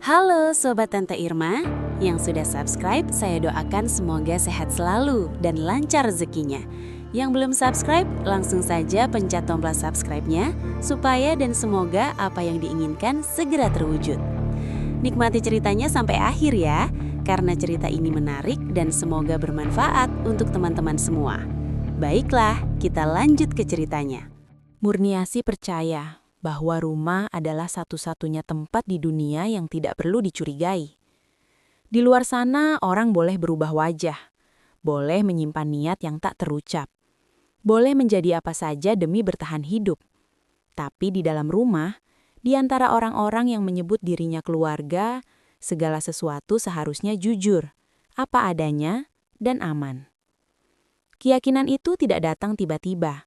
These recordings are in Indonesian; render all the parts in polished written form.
Halo Sobat Tante Irma, yang sudah subscribe saya doakan semoga sehat selalu dan lancar rezekinya. Yang belum subscribe langsung saja pencet tombol subscribe-nya supaya dan semoga apa yang diinginkan segera terwujud. Nikmati ceritanya sampai akhir ya, karena cerita ini menarik dan semoga bermanfaat untuk teman-teman semua. Baiklah, kita lanjut ke ceritanya. Murniasi percaya bahwa rumah adalah satu-satunya tempat di dunia yang tidak perlu dicurigai. Di luar sana, orang boleh berubah wajah, boleh menyimpan niat yang tak terucap, boleh menjadi apa saja demi bertahan hidup. Tapi di dalam rumah, di antara orang-orang yang menyebut dirinya keluarga, segala sesuatu seharusnya jujur, apa adanya, dan aman. Keyakinan itu tidak datang tiba-tiba.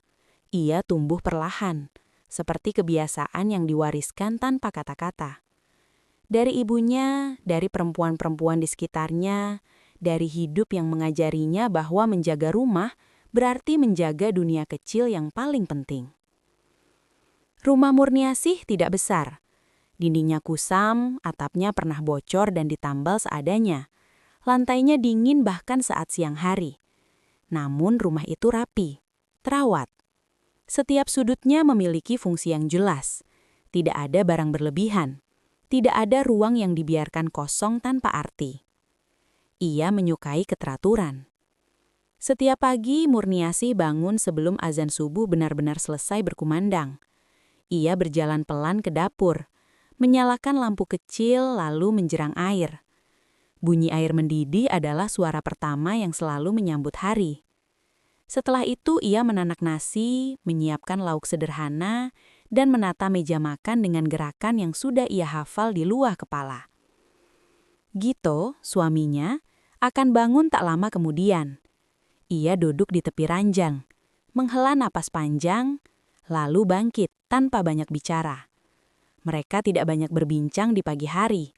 Ia tumbuh perlahan, seperti kebiasaan yang diwariskan tanpa kata-kata. Dari ibunya, dari perempuan-perempuan di sekitarnya, dari hidup yang mengajarinya bahwa menjaga rumah berarti menjaga dunia kecil yang paling penting. Rumah Murniasih tidak besar. Dindingnya kusam, atapnya pernah bocor dan ditambal seadanya. Lantainya dingin bahkan saat siang hari. Namun rumah itu rapi, terawat. Setiap sudutnya memiliki fungsi yang jelas. Tidak ada barang berlebihan. Tidak ada ruang yang dibiarkan kosong tanpa arti. Ia menyukai keteraturan. Setiap pagi Murniasih bangun sebelum azan subuh benar-benar selesai berkumandang. Ia berjalan pelan ke dapur, menyalakan lampu kecil lalu menjerang air. Bunyi air mendidih adalah suara pertama yang selalu menyambut hari. Setelah itu ia menanak nasi, menyiapkan lauk sederhana, dan menata meja makan dengan gerakan yang sudah ia hafal di luar kepala. Gito, suaminya, akan bangun tak lama kemudian. Ia duduk di tepi ranjang, menghela napas panjang, lalu bangkit tanpa banyak bicara. Mereka tidak banyak berbincang di pagi hari.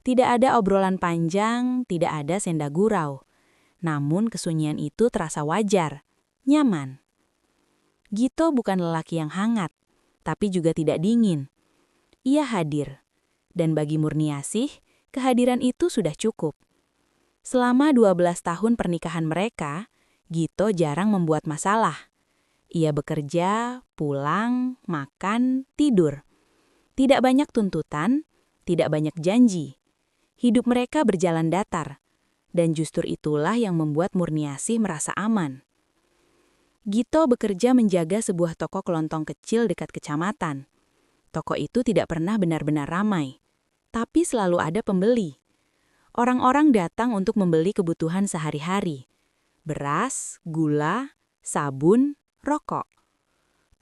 Tidak ada obrolan panjang, tidak ada senda gurau. Namun kesunyian itu terasa wajar. Nyaman. Gito bukan lelaki yang hangat, tapi juga tidak dingin. Ia hadir, dan bagi Murniasih, kehadiran itu sudah cukup. Selama 12 tahun pernikahan mereka, Gito jarang membuat masalah. Ia bekerja, pulang, makan, tidur. Tidak banyak tuntutan, tidak banyak janji. Hidup mereka berjalan datar, dan justru itulah yang membuat Murniasih merasa aman. Gito bekerja menjaga sebuah toko kelontong kecil dekat kecamatan. Toko itu tidak pernah benar-benar ramai, tapi selalu ada pembeli. Orang-orang datang untuk membeli kebutuhan sehari-hari. Beras, gula, sabun, rokok.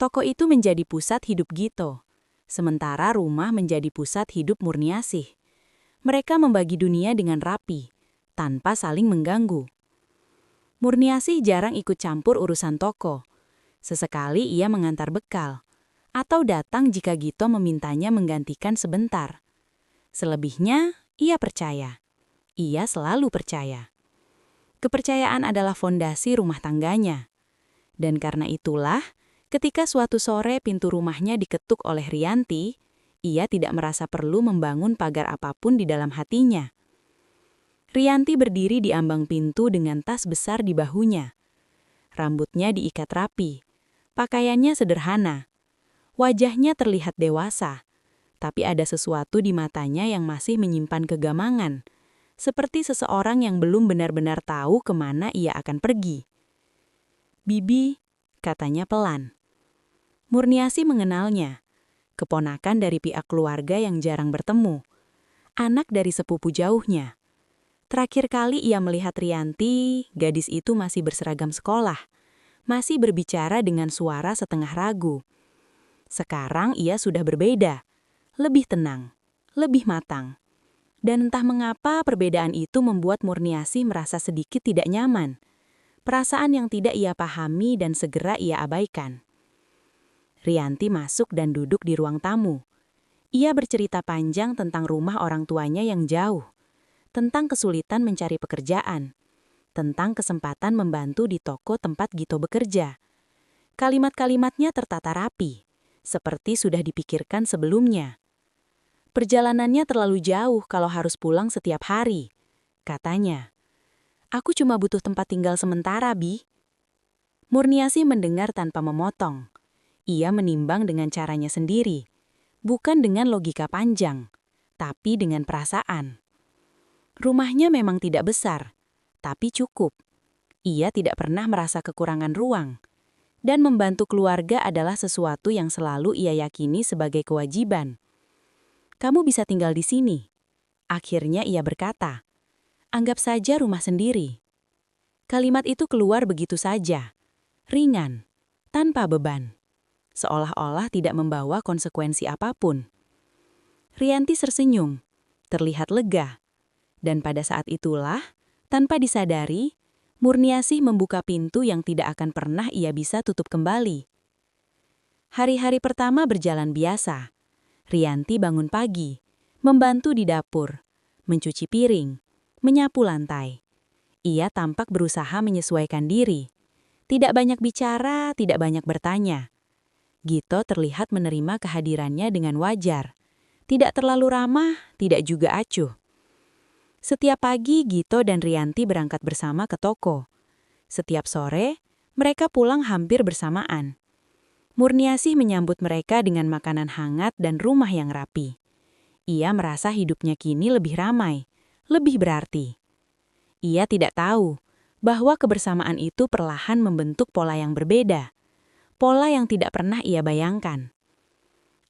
Toko itu menjadi pusat hidup Gito, sementara rumah menjadi pusat hidup Murniasih. Mereka membagi dunia dengan rapi, tanpa saling mengganggu. Murniasih jarang ikut campur urusan toko. Sesekali ia mengantar bekal, atau datang jika Gito memintanya menggantikan sebentar. Selebihnya, ia percaya. Ia selalu percaya. Kepercayaan adalah fondasi rumah tangganya. Dan karena itulah, ketika suatu sore pintu rumahnya diketuk oleh Rianti, ia tidak merasa perlu membangun pagar apapun di dalam hatinya. Rianti berdiri di ambang pintu dengan tas besar di bahunya. Rambutnya diikat rapi, pakaiannya sederhana. Wajahnya terlihat dewasa, tapi ada sesuatu di matanya yang masih menyimpan kegamangan, seperti seseorang yang belum benar-benar tahu kemana ia akan pergi. "Bibi," katanya pelan. Murniasih mengenalnya, keponakan dari pihak keluarga yang jarang bertemu, anak dari sepupu jauhnya. Terakhir kali ia melihat Rianti, gadis itu masih berseragam sekolah, masih berbicara dengan suara setengah ragu. Sekarang ia sudah berbeda, lebih tenang, lebih matang. Dan entah mengapa perbedaan itu membuat Murniasih merasa sedikit tidak nyaman. Perasaan yang tidak ia pahami dan segera ia abaikan. Rianti masuk dan duduk di ruang tamu. Ia bercerita panjang tentang rumah orang tuanya yang jauh, tentang kesulitan mencari pekerjaan, tentang kesempatan membantu di toko tempat Gito bekerja. Kalimat-kalimatnya tertata rapi, seperti sudah dipikirkan sebelumnya. Perjalanannya terlalu jauh kalau harus pulang setiap hari, katanya. Aku cuma butuh tempat tinggal sementara, Bi. Murniasih mendengar tanpa memotong. Ia menimbang dengan caranya sendiri, bukan dengan logika panjang, tapi dengan perasaan. Rumahnya memang tidak besar, tapi cukup. Ia tidak pernah merasa kekurangan ruang. Dan membantu keluarga adalah sesuatu yang selalu ia yakini sebagai kewajiban. Kamu bisa tinggal di sini. Akhirnya ia berkata, anggap saja rumah sendiri. Kalimat itu keluar begitu saja, ringan, tanpa beban. Seolah-olah tidak membawa konsekuensi apapun. Rianti tersenyum, terlihat lega. Dan pada saat itulah, tanpa disadari, Murniasih membuka pintu yang tidak akan pernah ia bisa tutup kembali. Hari-hari pertama berjalan biasa. Rianti bangun pagi, membantu di dapur, mencuci piring, menyapu lantai. Ia tampak berusaha menyesuaikan diri. Tidak banyak bicara, tidak banyak bertanya. Gito terlihat menerima kehadirannya dengan wajar. Tidak terlalu ramah, tidak juga acuh. Setiap pagi, Gito dan Rianti berangkat bersama ke toko. Setiap sore, mereka pulang hampir bersamaan. Murniasih menyambut mereka dengan makanan hangat dan rumah yang rapi. Ia merasa hidupnya kini lebih ramai, lebih berarti. Ia tidak tahu bahwa kebersamaan itu perlahan membentuk pola yang berbeda. Pola yang tidak pernah ia bayangkan.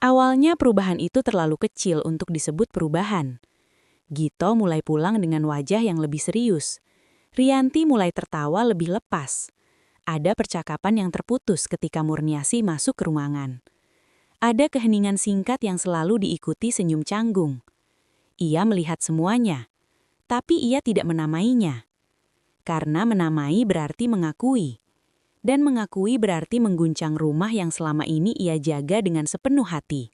Awalnya perubahan itu terlalu kecil untuk disebut perubahan. Gito mulai pulang dengan wajah yang lebih serius. Rianti mulai tertawa lebih lepas. Ada percakapan yang terputus ketika Murniasih masuk ke ruangan. Ada keheningan singkat yang selalu diikuti senyum canggung. Ia melihat semuanya, tapi ia tidak menamainya. Karena menamai berarti mengakui. Dan mengakui berarti mengguncang rumah yang selama ini ia jaga dengan sepenuh hati.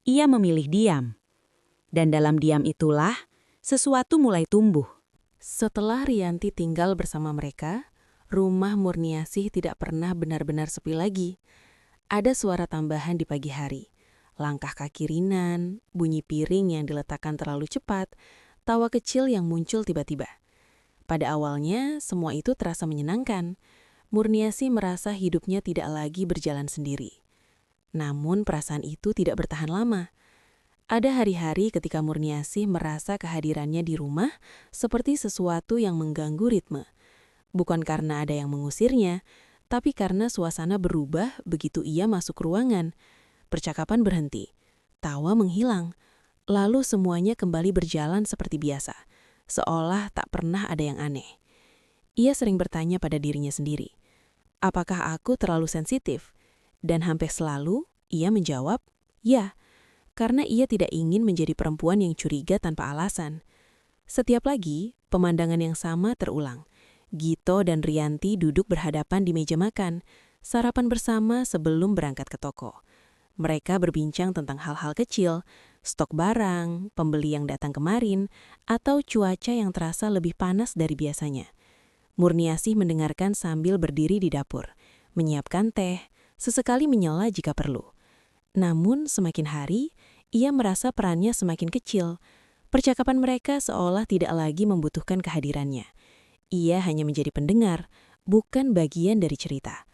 Ia memilih diam. Dan dalam diam itulah, sesuatu mulai tumbuh. Setelah Rianti tinggal bersama mereka, rumah Murniasih tidak pernah benar-benar sepi lagi. Ada suara tambahan di pagi hari. Langkah kaki Rinan, bunyi piring yang diletakkan terlalu cepat, tawa kecil yang muncul tiba-tiba. Pada awalnya, semua itu terasa menyenangkan. Murniasih merasa hidupnya tidak lagi berjalan sendiri. Namun perasaan itu tidak bertahan lama. Ada hari-hari ketika Murniasih merasa kehadirannya di rumah seperti sesuatu yang mengganggu ritme. Bukan karena ada yang mengusirnya, tapi karena suasana berubah begitu ia masuk ruangan. Percakapan berhenti, tawa menghilang, lalu semuanya kembali berjalan seperti biasa, seolah tak pernah ada yang aneh. Ia sering bertanya pada dirinya sendiri, apakah aku terlalu sensitif? Dan hampir selalu ia menjawab, ya. Karena ia tidak ingin menjadi perempuan yang curiga tanpa alasan. Setiap pagi, pemandangan yang sama terulang. Gito dan Rianti duduk berhadapan di meja makan, sarapan bersama sebelum berangkat ke toko. Mereka berbincang tentang hal-hal kecil, stok barang, pembeli yang datang kemarin, atau cuaca yang terasa lebih panas dari biasanya. Murniasih mendengarkan sambil berdiri di dapur, menyiapkan teh, sesekali menyela jika perlu. Namun semakin hari, ia merasa perannya semakin kecil. Percakapan mereka seolah tidak lagi membutuhkan kehadirannya. Ia hanya menjadi pendengar, bukan bagian dari cerita.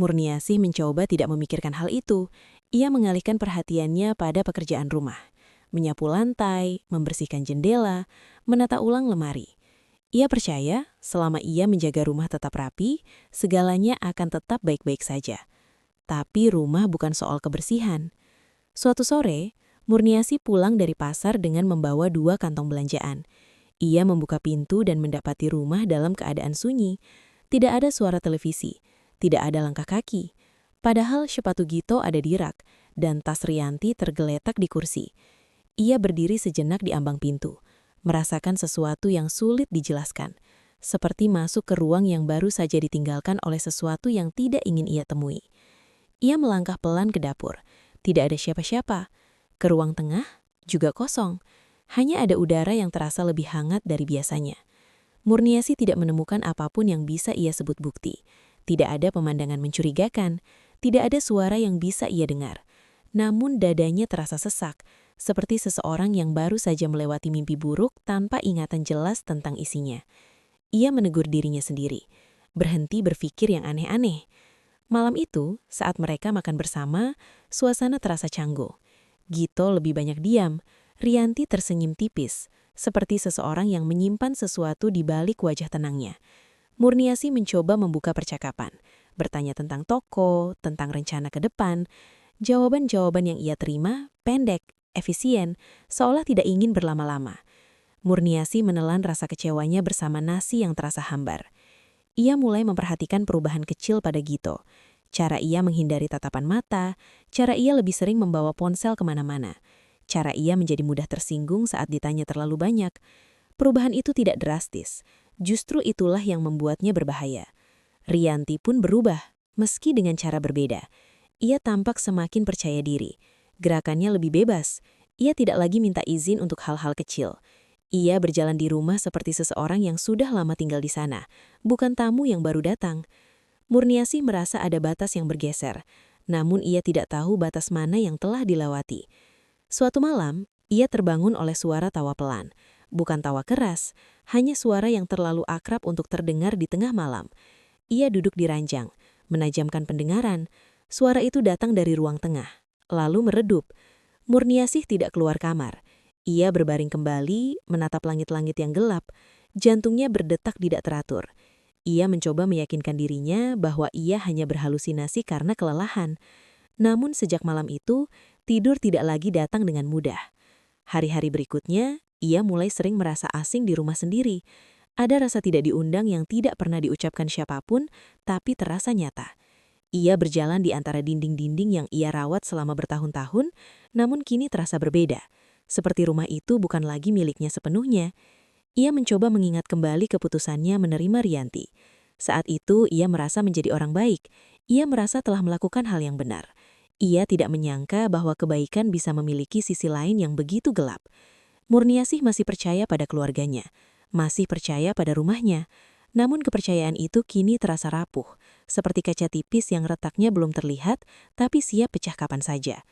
Murniasih mencoba tidak memikirkan hal itu. Ia mengalihkan perhatiannya pada pekerjaan rumah. Menyapu lantai, membersihkan jendela, menata ulang lemari. Ia percaya, selama ia menjaga rumah tetap rapi, segalanya akan tetap baik-baik saja. Tapi rumah bukan soal kebersihan. Suatu sore, Murniasih pulang dari pasar dengan membawa 2 kantong belanjaan. Ia membuka pintu dan mendapati rumah dalam keadaan sunyi. Tidak ada suara televisi, tidak ada langkah kaki. Padahal sepatu Gito ada di rak, dan tas Rianti tergeletak di kursi. Ia berdiri sejenak di ambang pintu, merasakan sesuatu yang sulit dijelaskan. Seperti masuk ke ruang yang baru saja ditinggalkan oleh sesuatu yang tidak ingin ia temui. Ia melangkah pelan ke dapur. Tidak ada siapa-siapa. Ke ruang tengah, juga kosong. Hanya ada udara yang terasa lebih hangat dari biasanya. Murniasih tidak menemukan apapun yang bisa ia sebut bukti. Tidak ada pemandangan mencurigakan. Tidak ada suara yang bisa ia dengar. Namun dadanya terasa sesak, seperti seseorang yang baru saja melewati mimpi buruk tanpa ingatan jelas tentang isinya. Ia menegur dirinya sendiri, berhenti berpikir yang aneh-aneh. Malam itu, saat mereka makan bersama, suasana terasa canggung. Gito lebih banyak diam, Rianti tersenyum tipis, seperti seseorang yang menyimpan sesuatu di balik wajah tenangnya. Murniasi mencoba membuka percakapan, bertanya tentang toko, tentang rencana ke depan. Jawaban-jawaban yang ia terima pendek, efisien, seolah tidak ingin berlama-lama. Murniasi menelan rasa kecewanya bersama nasi yang terasa hambar. Ia mulai memperhatikan perubahan kecil pada Gito. Cara ia menghindari tatapan mata, cara ia lebih sering membawa ponsel kemana-mana, cara ia menjadi mudah tersinggung saat ditanya terlalu banyak. Perubahan itu tidak drastis, justru itulah yang membuatnya berbahaya. Rianti pun berubah, meski dengan cara berbeda. Ia tampak semakin percaya diri. Gerakannya lebih bebas. Ia tidak lagi minta izin untuk hal-hal kecil. Ia berjalan di rumah seperti seseorang yang sudah lama tinggal di sana, bukan tamu yang baru datang. Murniasi merasa ada batas yang bergeser, namun ia tidak tahu batas mana yang telah dilewati. Suatu malam, ia terbangun oleh suara tawa pelan. Bukan tawa keras, hanya suara yang terlalu akrab untuk terdengar di tengah malam. Ia duduk di ranjang, menajamkan pendengaran. Suara itu datang dari ruang tengah, lalu meredup. Murniasih tidak keluar kamar. Ia berbaring kembali, menatap langit-langit yang gelap. Jantungnya berdetak tidak teratur. Ia mencoba meyakinkan dirinya bahwa ia hanya berhalusinasi karena kelelahan. Namun sejak malam itu, tidur tidak lagi datang dengan mudah. Hari-hari berikutnya, ia mulai sering merasa asing di rumah sendiri. Ada rasa tidak diundang yang tidak pernah diucapkan siapapun, tapi terasa nyata. Ia berjalan di antara dinding-dinding yang ia rawat selama bertahun-tahun, namun kini terasa berbeda. Seperti rumah itu bukan lagi miliknya sepenuhnya. Ia mencoba mengingat kembali keputusannya menerima Rianti. Saat itu, ia merasa menjadi orang baik. Ia merasa telah melakukan hal yang benar. Ia tidak menyangka bahwa kebaikan bisa memiliki sisi lain yang begitu gelap. Murniasih masih percaya pada keluarganya, masih percaya pada rumahnya. Namun kepercayaan itu kini terasa rapuh, seperti kaca tipis yang retaknya belum terlihat, tapi siap pecah kapan saja.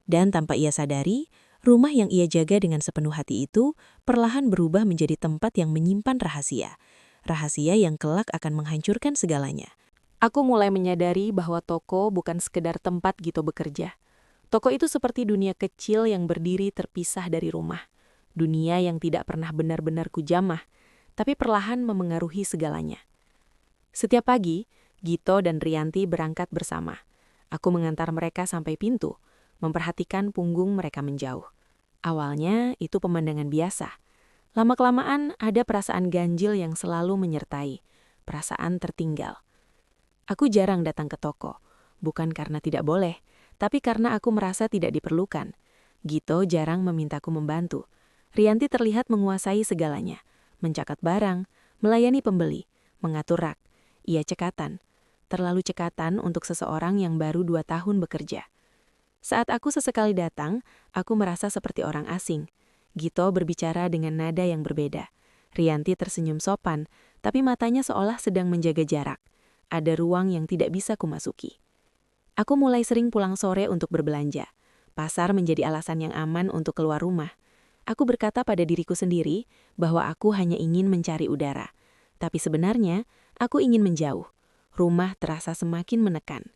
Dan tanpa ia sadari, rumah yang ia jaga dengan sepenuh hati itu perlahan berubah menjadi tempat yang menyimpan rahasia. Rahasia yang kelak akan menghancurkan segalanya. Aku mulai menyadari bahwa toko bukan sekedar tempat Gito bekerja. Toko itu seperti dunia kecil yang berdiri terpisah dari rumah. Dunia yang tidak pernah benar-benar kujamah, tapi perlahan memengaruhi segalanya. Setiap pagi, Gito dan Rianti berangkat bersama. Aku mengantar mereka sampai pintu, memperhatikan punggung mereka menjauh. Awalnya itu pemandangan biasa. Lama-kelamaan ada perasaan ganjil yang selalu menyertai, perasaan tertinggal. Aku jarang datang ke toko, bukan karena tidak boleh, tapi karena aku merasa tidak diperlukan. Gito jarang memintaku membantu. Rianti terlihat menguasai segalanya, mencatat barang, melayani pembeli, mengatur rak. Ia cekatan, terlalu cekatan untuk seseorang yang baru 2 tahun bekerja. Saat aku sesekali datang, aku merasa seperti orang asing. Gito berbicara dengan nada yang berbeda. Rianti tersenyum sopan, tapi matanya seolah sedang menjaga jarak. Ada ruang yang tidak bisa kumasuki. Aku mulai sering pulang sore untuk berbelanja. Pasar menjadi alasan yang aman untuk keluar rumah. Aku berkata pada diriku sendiri bahwa aku hanya ingin mencari udara. Tapi sebenarnya, aku ingin menjauh. Rumah terasa semakin menekan.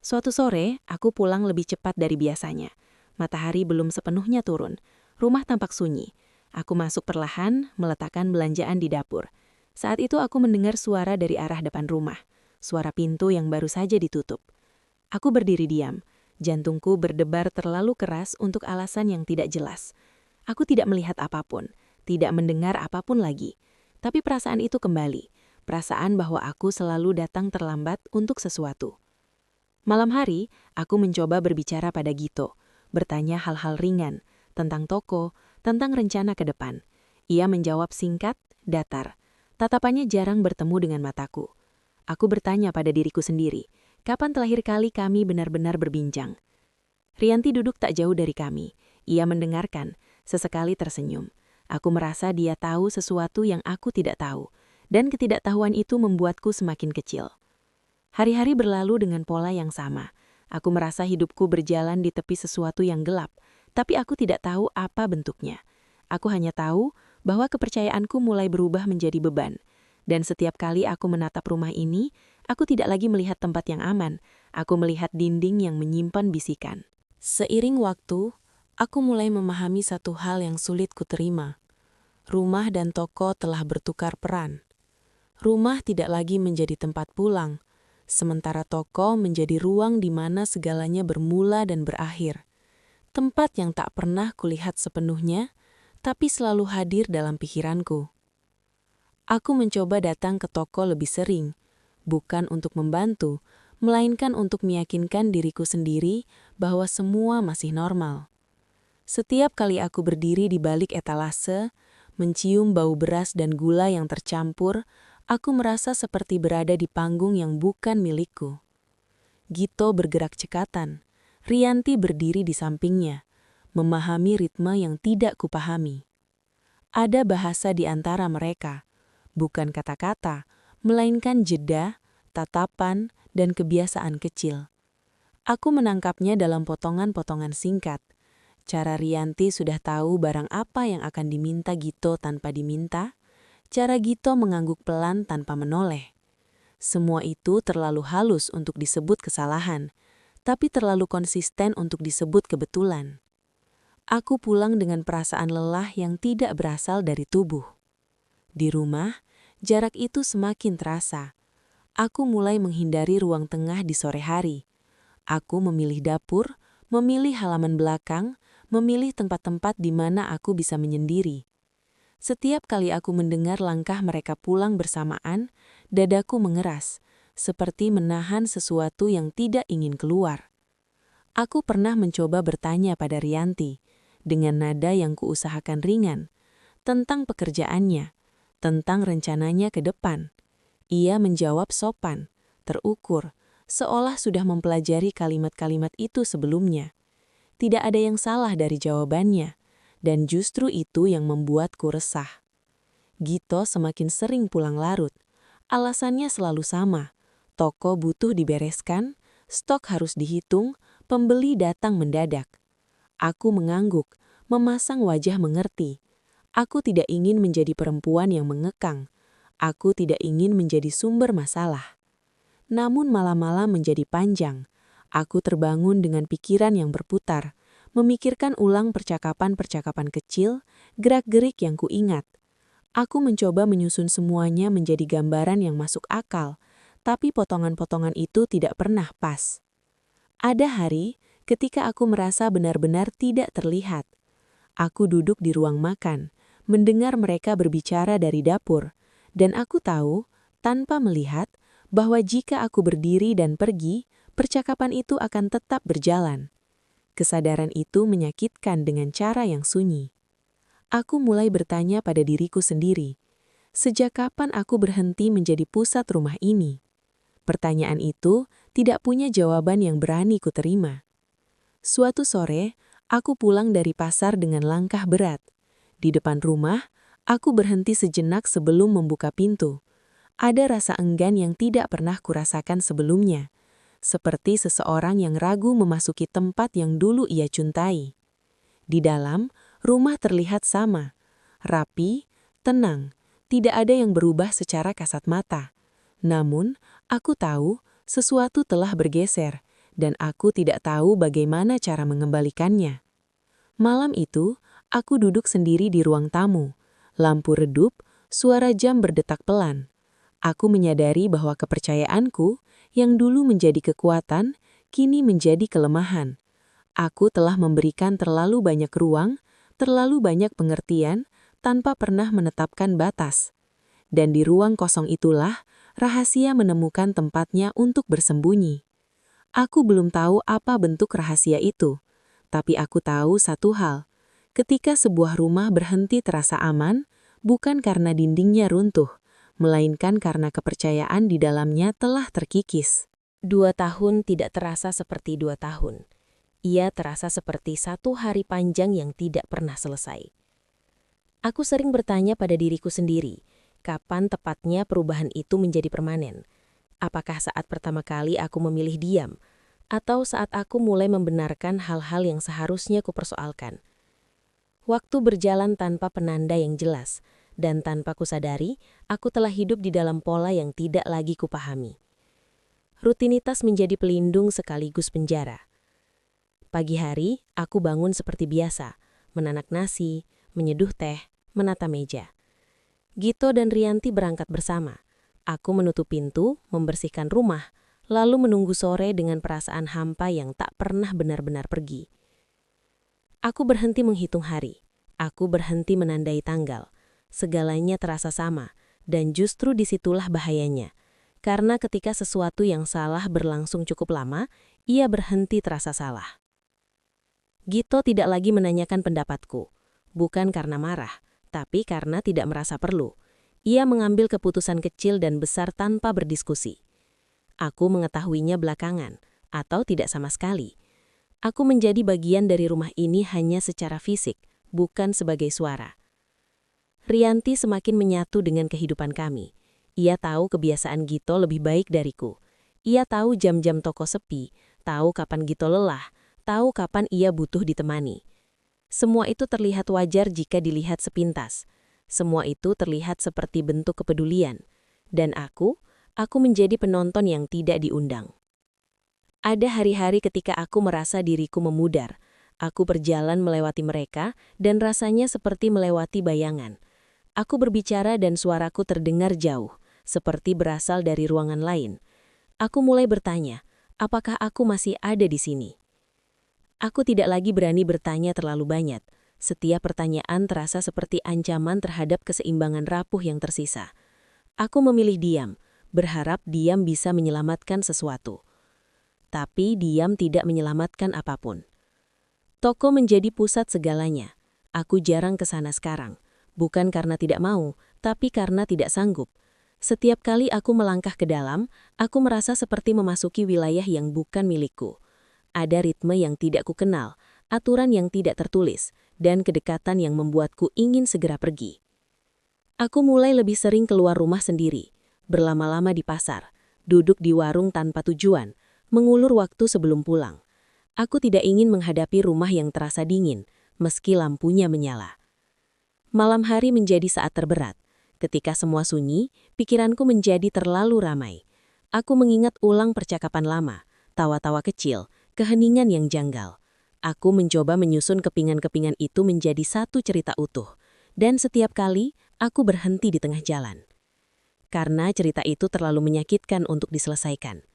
Suatu sore, aku pulang lebih cepat dari biasanya. Matahari belum sepenuhnya turun. Rumah tampak sunyi. Aku masuk perlahan, meletakkan belanjaan di dapur. Saat itu aku mendengar suara dari arah depan rumah. Suara pintu yang baru saja ditutup. Aku berdiri diam. Jantungku berdebar terlalu keras untuk alasan yang tidak jelas. Aku tidak melihat apapun, tidak mendengar apapun lagi. Tapi perasaan itu kembali. Perasaan bahwa aku selalu datang terlambat untuk sesuatu. Malam hari, aku mencoba berbicara pada Gito. Bertanya hal-hal ringan, tentang toko, tentang rencana ke depan. Ia menjawab singkat, datar. Tatapannya jarang bertemu dengan mataku. Aku bertanya pada diriku sendiri, kapan terakhir kali kami benar-benar berbincang? Rianti duduk tak jauh dari kami. Ia mendengarkan, sesekali tersenyum. Aku merasa dia tahu sesuatu yang aku tidak tahu, dan ketidaktahuan itu membuatku semakin kecil. Hari-hari berlalu dengan pola yang sama. Aku merasa hidupku berjalan di tepi sesuatu yang gelap, Tapi aku tidak tahu apa bentuknya. Aku hanya tahu bahwa kepercayaanku mulai berubah menjadi beban. Dan setiap kali aku menatap rumah ini, aku tidak lagi melihat tempat yang aman. Aku melihat dinding yang menyimpan bisikan. Seiring waktu, aku mulai memahami satu hal yang sulit kuterima. Rumah dan toko telah bertukar peran. Rumah tidak lagi menjadi tempat pulang, sementara toko menjadi ruang di mana segalanya bermula dan berakhir. Tempat yang tak pernah kulihat sepenuhnya, tapi selalu hadir dalam pikiranku. Aku mencoba datang ke toko lebih sering, bukan untuk membantu, melainkan untuk meyakinkan diriku sendiri bahwa semua masih normal. Setiap kali aku berdiri di balik etalase, mencium bau beras dan gula yang tercampur, aku merasa seperti berada di panggung yang bukan milikku. Gito bergerak cekatan, Rianti berdiri di sampingnya, memahami ritme yang tidak kupahami. Ada bahasa di antara mereka, bukan kata-kata, melainkan jeda, tatapan, dan kebiasaan kecil. Aku menangkapnya dalam potongan-potongan singkat. Cara Rianti sudah tahu barang apa yang akan diminta Gito tanpa diminta, cara Gito mengangguk pelan tanpa menoleh. Semua itu terlalu halus untuk disebut kesalahan, tapi terlalu konsisten untuk disebut kebetulan. Aku pulang dengan perasaan lelah yang tidak berasal dari tubuh. Di rumah, jarak itu semakin terasa. Aku mulai menghindari ruang tengah di sore hari. Aku memilih dapur, memilih halaman belakang, memilih tempat-tempat di mana aku bisa menyendiri. Setiap kali aku mendengar langkah mereka pulang bersamaan, dadaku mengeras, seperti menahan sesuatu yang tidak ingin keluar. Aku pernah mencoba bertanya pada Rianti, dengan nada yang kuusahakan ringan, tentang pekerjaannya, tentang rencananya ke depan. Ia menjawab sopan, terukur, seolah sudah mempelajari kalimat-kalimat itu sebelumnya. Tidak ada yang salah dari jawabannya, dan justru itu yang membuatku resah. Gito semakin sering pulang larut. Alasannya selalu sama, toko butuh dibereskan, stok harus dihitung, pembeli datang mendadak. Aku mengangguk, memasang wajah mengerti. Aku tidak ingin menjadi perempuan yang mengekang. Aku tidak ingin menjadi sumber masalah. Namun malam-malam menjadi panjang. Aku terbangun dengan pikiran yang berputar, memikirkan ulang percakapan-percakapan kecil, gerak-gerik yang kuingat. Aku mencoba menyusun semuanya menjadi gambaran yang masuk akal, tapi potongan-potongan itu tidak pernah pas. Ada hari ketika aku merasa benar-benar tidak terlihat. Aku duduk di ruang makan, mendengar mereka berbicara dari dapur, dan aku tahu, tanpa melihat, bahwa jika aku berdiri dan pergi, percakapan itu akan tetap berjalan. Kesadaran itu menyakitkan dengan cara yang sunyi. Aku mulai bertanya pada diriku sendiri, sejak kapan aku berhenti menjadi pusat rumah ini? Pertanyaan itu tidak punya jawaban yang berani kuterima. Suatu sore, aku pulang dari pasar dengan langkah berat. Di depan rumah, aku berhenti sejenak sebelum membuka pintu. Ada rasa enggan yang tidak pernah kurasakan sebelumnya, seperti seseorang yang ragu memasuki tempat yang dulu ia cintai. Di dalam, rumah terlihat sama, rapi, tenang, tidak ada yang berubah secara kasat mata. Namun, aku tahu sesuatu telah bergeser, dan aku tidak tahu bagaimana cara mengembalikannya. Malam itu, aku duduk sendiri di ruang tamu. Lampu redup, suara jam berdetak pelan. Aku menyadari bahwa kepercayaanku, yang dulu menjadi kekuatan, kini menjadi kelemahan. Aku telah memberikan terlalu banyak ruang, terlalu banyak pengertian, tanpa pernah menetapkan batas. Dan di ruang kosong itulah, rahasia menemukan tempatnya untuk bersembunyi. Aku belum tahu apa bentuk rahasia itu, tapi aku tahu satu hal. Ketika sebuah rumah berhenti terasa aman, bukan karena dindingnya runtuh, melainkan karena kepercayaan di dalamnya telah terkikis. 2 tahun tidak terasa seperti 2 tahun. Ia terasa seperti 1 hari panjang yang tidak pernah selesai. Aku sering bertanya pada diriku sendiri, kapan tepatnya perubahan itu menjadi permanen? Apakah saat pertama kali aku memilih diam? atau saat aku mulai membenarkan hal-hal yang seharusnya kupersoalkan. Waktu berjalan tanpa penanda yang jelas, dan tanpa kusadari, aku telah hidup di dalam pola yang tidak lagi kupahami. Rutinitas menjadi pelindung sekaligus penjara. Pagi hari, aku bangun seperti biasa, menanak nasi, menyeduh teh, menata meja. Gito dan Rianti berangkat bersama. Aku menutup pintu, membersihkan rumah, lalu menunggu sore dengan perasaan hampa yang tak pernah benar-benar pergi. Aku berhenti menghitung hari. Aku berhenti menandai tanggal. Segalanya terasa sama, dan justru disitulah bahayanya. Karena ketika sesuatu yang salah berlangsung cukup lama, ia berhenti terasa salah. Gito tidak lagi menanyakan pendapatku. Bukan karena marah, tapi karena tidak merasa perlu. Ia mengambil keputusan kecil dan besar tanpa berdiskusi. Aku mengetahuinya belakangan, atau tidak sama sekali. Aku menjadi bagian dari rumah ini hanya secara fisik, bukan sebagai suara. Rianti semakin menyatu dengan kehidupan kami. Ia tahu kebiasaan Gito lebih baik dariku. Ia tahu jam-jam toko sepi, tahu kapan Gito lelah, tahu kapan ia butuh ditemani. Semua itu terlihat wajar jika dilihat sepintas. Semua itu terlihat seperti bentuk kepedulian. Dan aku menjadi penonton yang tidak diundang. Ada hari-hari ketika aku merasa diriku memudar. Aku berjalan melewati mereka dan rasanya seperti melewati bayangan. Aku berbicara dan suaraku terdengar jauh, seperti berasal dari ruangan lain. Aku mulai bertanya, apakah aku masih ada di sini? Aku tidak lagi berani bertanya terlalu banyak. Setiap pertanyaan terasa seperti ancaman terhadap keseimbangan rapuh yang tersisa. Aku memilih diam, berharap diam bisa menyelamatkan sesuatu. Tapi diam tidak menyelamatkan apapun. Toko menjadi pusat segalanya. Aku jarang ke sana sekarang. Bukan karena tidak mau, tapi karena tidak sanggup. Setiap kali aku melangkah ke dalam, aku merasa seperti memasuki wilayah yang bukan milikku. Ada ritme yang tidak kukenal, aturan yang tidak tertulis, dan kedekatan yang membuatku ingin segera pergi. Aku mulai lebih sering keluar rumah sendiri, berlama-lama di pasar, duduk di warung tanpa tujuan, mengulur waktu sebelum pulang. Aku tidak ingin menghadapi rumah yang terasa dingin, meski lampunya menyala. Malam hari menjadi saat terberat. Ketika semua sunyi, pikiranku menjadi terlalu ramai. Aku mengingat ulang percakapan lama, tawa-tawa kecil, keheningan yang janggal. Aku mencoba menyusun kepingan-kepingan itu menjadi satu cerita utuh, dan setiap kali aku berhenti di tengah jalan. Karena cerita itu terlalu menyakitkan untuk diselesaikan.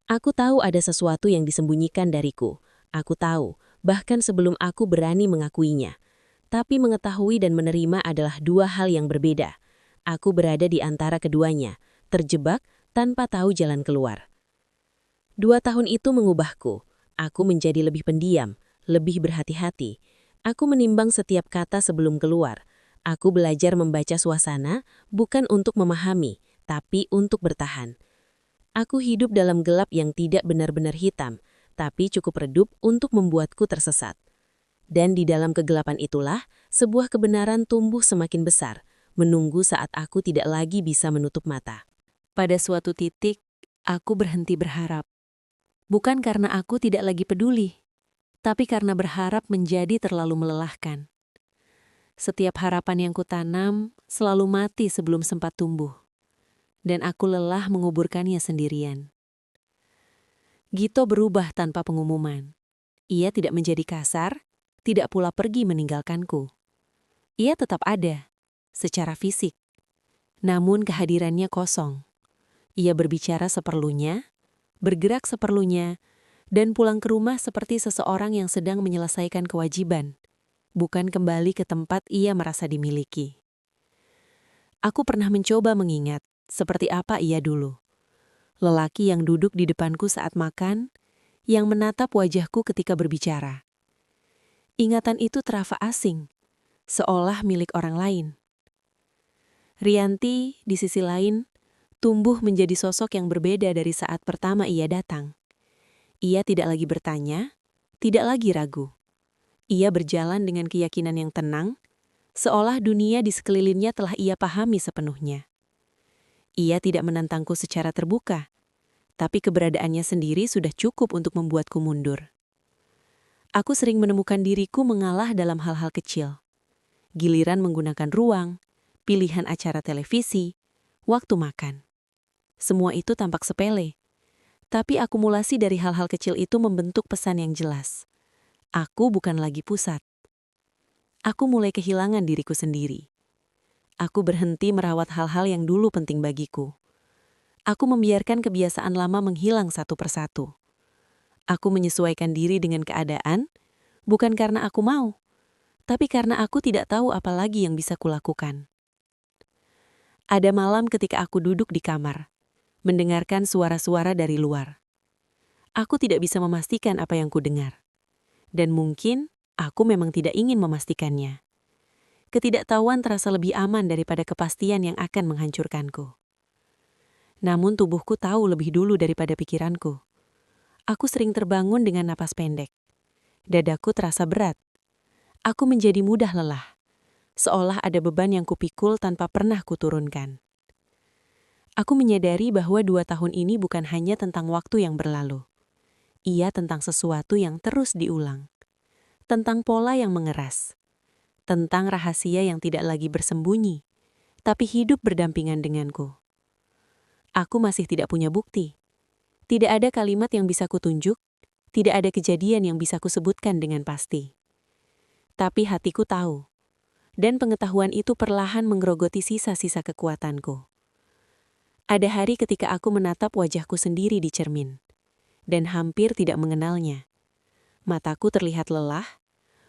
Aku tahu ada sesuatu yang disembunyikan dariku. Aku tahu, bahkan sebelum aku berani mengakuinya. Tapi mengetahui dan menerima adalah dua hal yang berbeda. Aku berada di antara keduanya, terjebak tanpa tahu jalan keluar. 2 tahun itu mengubahku. Aku menjadi lebih pendiam, lebih berhati-hati. Aku menimbang setiap kata sebelum keluar. Aku belajar membaca suasana, bukan untuk memahami, tapi untuk bertahan. Aku hidup dalam gelap yang tidak benar-benar hitam, tapi cukup redup untuk membuatku tersesat. Dan di dalam kegelapan itulah, sebuah kebenaran tumbuh semakin besar, menunggu saat aku tidak lagi bisa menutup mata. Pada suatu titik, aku berhenti berharap. Bukan karena aku tidak lagi peduli, tapi karena berharap menjadi terlalu melelahkan. Setiap harapan yang kutanam selalu mati sebelum sempat tumbuh, dan aku lelah menguburkannya sendirian. Gito berubah tanpa pengumuman. Ia tidak menjadi kasar, tidak pula pergi meninggalkanku. Ia tetap ada, secara fisik. Namun kehadirannya kosong. Ia berbicara seperlunya, bergerak seperlunya, dan pulang ke rumah seperti seseorang yang sedang menyelesaikan kewajiban, bukan kembali ke tempat ia merasa dimiliki. Aku pernah mencoba mengingat seperti apa ia dulu. Lelaki yang duduk di depanku saat makan, yang menatap wajahku ketika berbicara. Ingatan itu terasa asing, seolah milik orang lain. Rianti, di sisi lain, tumbuh menjadi sosok yang berbeda dari saat pertama ia datang. Ia tidak lagi bertanya, tidak lagi ragu. Ia berjalan dengan keyakinan yang tenang, seolah dunia di sekelilingnya telah ia pahami sepenuhnya. Ia tidak menantangku secara terbuka, tapi keberadaannya sendiri sudah cukup untuk membuatku mundur. Aku sering menemukan diriku mengalah dalam hal-hal kecil. Giliran menggunakan ruang, pilihan acara televisi, waktu makan. Semua itu tampak sepele, tapi akumulasi dari hal-hal kecil itu membentuk pesan yang jelas. Aku bukan lagi pusat. Aku mulai kehilangan diriku sendiri. Aku berhenti merawat hal-hal yang dulu penting bagiku. Aku membiarkan kebiasaan lama menghilang satu persatu. Aku menyesuaikan diri dengan keadaan, bukan karena aku mau, tapi karena aku tidak tahu apa lagi yang bisa kulakukan. Ada malam ketika aku duduk di kamar, mendengarkan suara-suara dari luar. Aku tidak bisa memastikan apa yang kudengar. Dan mungkin aku memang tidak ingin memastikannya. Ketidaktahuan terasa lebih aman daripada kepastian yang akan menghancurkanku. Namun tubuhku tahu lebih dulu daripada pikiranku. Aku sering terbangun dengan napas pendek. Dadaku terasa berat. Aku menjadi mudah lelah, seolah ada beban yang kupikul tanpa pernah kuturunkan. Aku menyadari bahwa 2 tahun ini bukan hanya tentang waktu yang berlalu. Ia tentang sesuatu yang terus diulang. Tentang pola yang mengeras. Tentang rahasia yang tidak lagi bersembunyi, tapi hidup berdampingan denganku. Aku masih tidak punya bukti. Tidak ada kalimat yang bisa kutunjuk, tidak ada kejadian yang bisa kusebutkan dengan pasti. Tapi hatiku tahu, dan pengetahuan itu perlahan menggerogoti sisa-sisa kekuatanku. Ada hari ketika aku menatap wajahku sendiri di cermin, dan hampir tidak mengenalnya. Mataku terlihat lelah,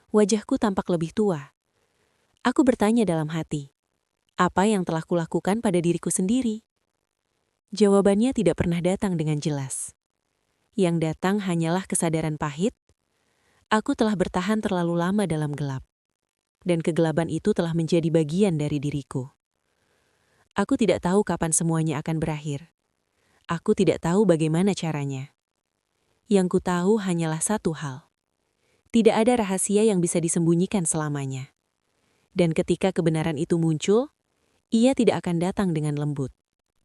wajahku tampak lebih tua. Aku bertanya dalam hati, apa yang telah kulakukan pada diriku sendiri? Jawabannya tidak pernah datang dengan jelas. Yang datang hanyalah kesadaran pahit, aku telah bertahan terlalu lama dalam gelap. Dan kegelapan itu telah menjadi bagian dari diriku. Aku tidak tahu kapan semuanya akan berakhir. Aku tidak tahu bagaimana caranya. Yang ku tahu hanyalah satu hal. Tidak ada rahasia yang bisa disembunyikan selamanya. Dan ketika kebenaran itu muncul, ia tidak akan datang dengan lembut.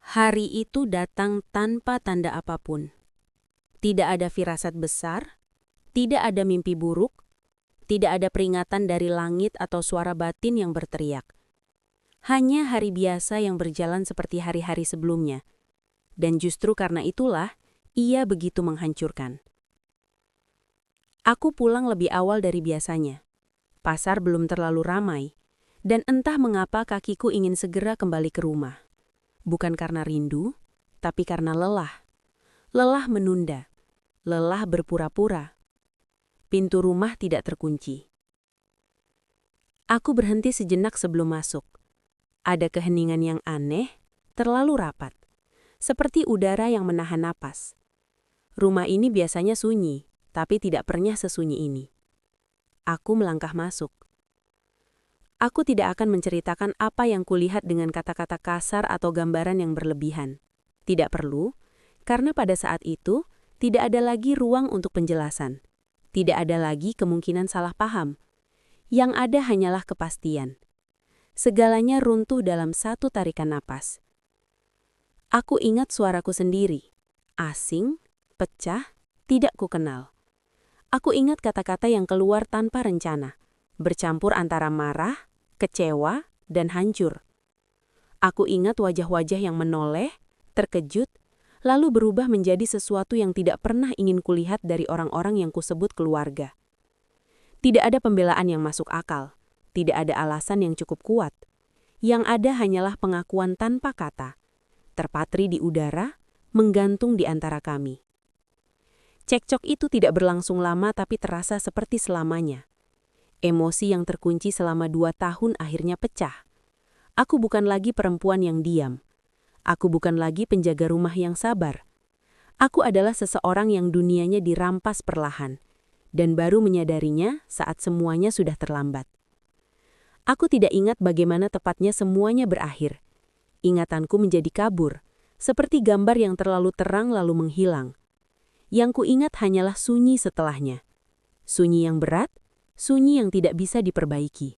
Hari itu datang tanpa tanda apapun. Tidak ada firasat besar, tidak ada mimpi buruk, tidak ada peringatan dari langit atau suara batin yang berteriak. Hanya hari biasa yang berjalan seperti hari-hari sebelumnya. Dan justru karena itulah, ia begitu menghancurkan. Aku pulang lebih awal dari biasanya. Pasar belum terlalu ramai, dan entah mengapa kakiku ingin segera kembali ke rumah. Bukan karena rindu, tapi karena lelah. Lelah menunda, lelah berpura-pura. Pintu rumah tidak terkunci. Aku berhenti sejenak sebelum masuk. Ada keheningan yang aneh, terlalu rapat. Seperti udara yang menahan napas. Rumah ini biasanya sunyi, tapi tidak pernah sesunyi ini. Aku melangkah masuk. Aku tidak akan menceritakan apa yang kulihat dengan kata-kata kasar atau gambaran yang berlebihan. Tidak perlu, karena pada saat itu tidak ada lagi ruang untuk penjelasan. Tidak ada lagi kemungkinan salah paham. Yang ada hanyalah kepastian. Segalanya runtuh dalam satu tarikan napas. Aku ingat suaraku sendiri. Asing, pecah, tidak kukenal. Aku ingat kata-kata yang keluar tanpa rencana, bercampur antara marah, kecewa, dan hancur. Aku ingat wajah-wajah yang menoleh, terkejut, lalu berubah menjadi sesuatu yang tidak pernah ingin kulihat dari orang-orang yang kusebut keluarga. Tidak ada pembelaan yang masuk akal, tidak ada alasan yang cukup kuat. Yang ada hanyalah pengakuan tanpa kata, terpatri di udara, menggantung di antara kami. Cekcok itu tidak berlangsung lama tapi terasa seperti selamanya. Emosi yang terkunci selama 2 tahun akhirnya pecah. Aku bukan lagi perempuan yang diam. Aku bukan lagi penjaga rumah yang sabar. Aku adalah seseorang yang dunianya dirampas perlahan, dan baru menyadarinya saat semuanya sudah terlambat. Aku tidak ingat bagaimana tepatnya semuanya berakhir. Ingatanku menjadi kabur, seperti gambar yang terlalu terang lalu menghilang. Yang kuingat hanyalah sunyi setelahnya. Sunyi yang berat, sunyi yang tidak bisa diperbaiki.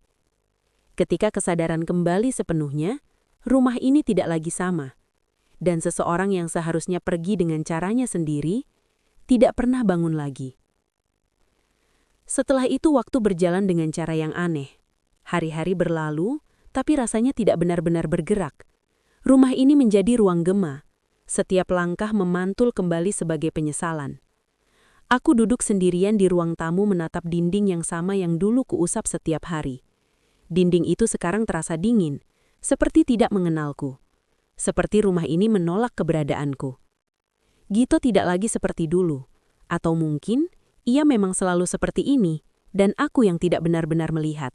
Ketika kesadaran kembali sepenuhnya, rumah ini tidak lagi sama. dan seseorang yang seharusnya pergi dengan caranya sendiri, tidak pernah bangun lagi. Setelah itu waktu berjalan dengan cara yang aneh. Hari-hari berlalu, tapi rasanya tidak benar-benar bergerak. Rumah ini menjadi ruang gema. Setiap langkah memantul kembali sebagai penyesalan. Aku duduk sendirian di ruang tamu menatap dinding yang sama yang dulu kuusap setiap hari. Dinding itu sekarang terasa dingin, seperti tidak mengenalku. Seperti rumah ini menolak keberadaanku. Gito tidak lagi seperti dulu. Atau mungkin, ia memang selalu seperti ini, dan aku yang tidak benar-benar melihat.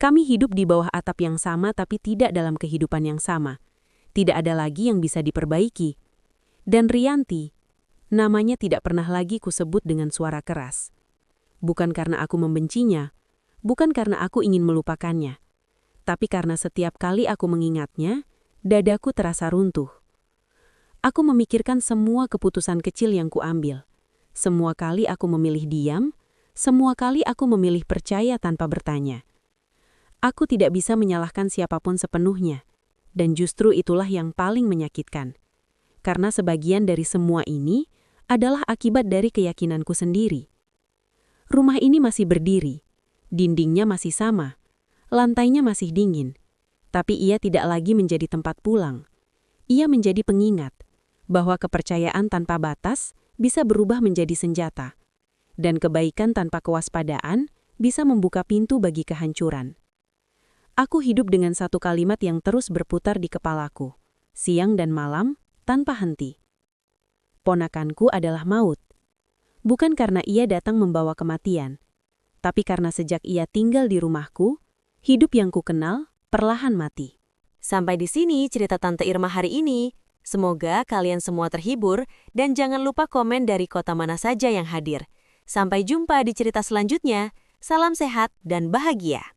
Kami hidup di bawah atap yang sama tapi tidak dalam kehidupan yang sama. Tidak ada lagi yang bisa diperbaiki. Dan Rianti, namanya tidak pernah lagi kusebut dengan suara keras. Bukan karena aku membencinya, bukan karena aku ingin melupakannya, tapi karena setiap kali aku mengingatnya, dadaku terasa runtuh. Aku memikirkan semua keputusan kecil yang kuambil. Semua kali aku memilih diam, semua kali aku memilih percaya tanpa bertanya. Aku tidak bisa menyalahkan siapapun sepenuhnya, dan justru itulah yang paling menyakitkan. Karena sebagian dari semua ini adalah akibat dari keyakinanku sendiri. Rumah ini masih berdiri, dindingnya masih sama, lantainya masih dingin, tapi ia tidak lagi menjadi tempat pulang. Ia menjadi pengingat bahwa kepercayaan tanpa batas bisa berubah menjadi senjata, dan kebaikan tanpa kewaspadaan bisa membuka pintu bagi kehancuran. Aku hidup dengan satu kalimat yang terus berputar di kepalaku, siang dan malam, tanpa henti. Ponakanku adalah maut. Bukan karena ia datang membawa kematian, tapi karena sejak ia tinggal di rumahku, hidup yang kukenal perlahan mati. Sampai di sini cerita Tante Irma hari ini. Semoga kalian semua terhibur dan jangan lupa komen dari kota mana saja yang hadir. Sampai jumpa di cerita selanjutnya. Salam sehat dan bahagia.